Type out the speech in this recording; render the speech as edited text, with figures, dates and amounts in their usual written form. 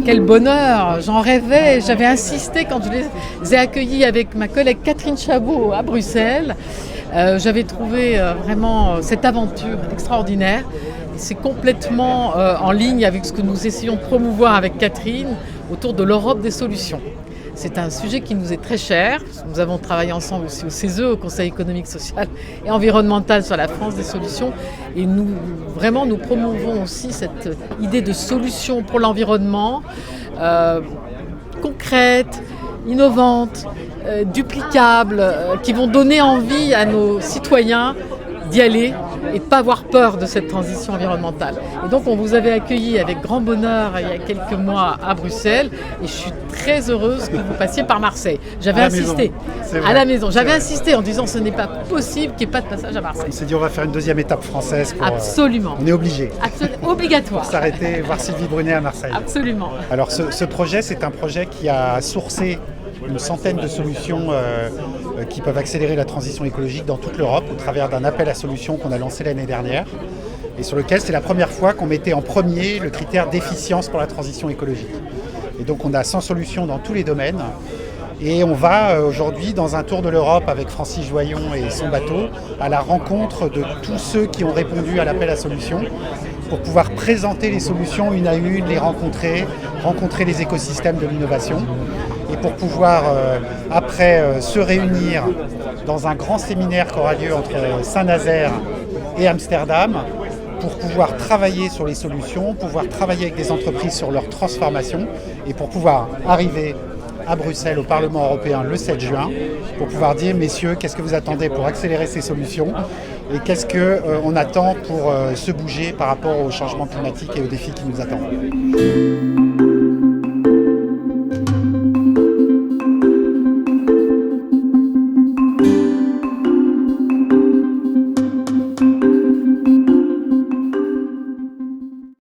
Quel bonheur, j'en rêvais, j'avais insisté quand je les ai accueillis avec ma collègue Catherine Chabot à Bruxelles. J'avais trouvé vraiment cette aventure extraordinaire. C'est complètement en ligne avec ce que nous essayons de promouvoir avec Catherine autour de l'Europe des solutions. C'est un sujet qui nous est très cher. Nous avons travaillé ensemble aussi au CESE, au Conseil économique, social et environnemental sur la France des solutions. Et nous promouvons aussi cette idée de solutions pour l'environnement, concrètes, innovantes, duplicables, qui vont donner envie à nos citoyens d'y aller et de ne pas avoir peur de cette transition environnementale. Et donc on vous avait accueilli avec grand bonheur il y a quelques mois à Bruxelles et je suis très heureuse que vous passiez par Marseille. J'avais insisté à la maison. J'avais insisté en disant ce n'est pas possible qu'il n'y ait pas de passage à Marseille. On s'est dit on va faire une deuxième étape française. Absolument. On est obligé. Obligatoire. Pour s'arrêter, voir Sylvie Brunet à Marseille. Absolument. Alors ce projet, c'est un projet qui a sourcé une centaine de solutions qui peuvent accélérer la transition écologique dans toute l'Europe au travers d'un appel à solutions qu'on a lancé l'année dernière et sur lequel c'est la première fois qu'on mettait en premier le critère d'efficience pour la transition écologique. Et donc on a 100 solutions dans tous les domaines et on va aujourd'hui dans un tour de l'Europe avec Francis Joyon et son bateau à la rencontre de tous ceux qui ont répondu à l'appel à solutions pour pouvoir présenter les solutions une à une, les rencontrer les écosystèmes de l'innovation et pour pouvoir après se réunir dans un grand séminaire qui aura lieu entre Saint-Nazaire et Amsterdam pour pouvoir travailler sur les solutions, pouvoir travailler avec des entreprises sur leur transformation et pour pouvoir arriver à Bruxelles au Parlement européen le 7 juin pour pouvoir dire messieurs, qu'est-ce que vous attendez pour accélérer ces solutions et qu'est-ce qu'on attend pour se bouger par rapport au changement climatique et aux défis qui nous attendent.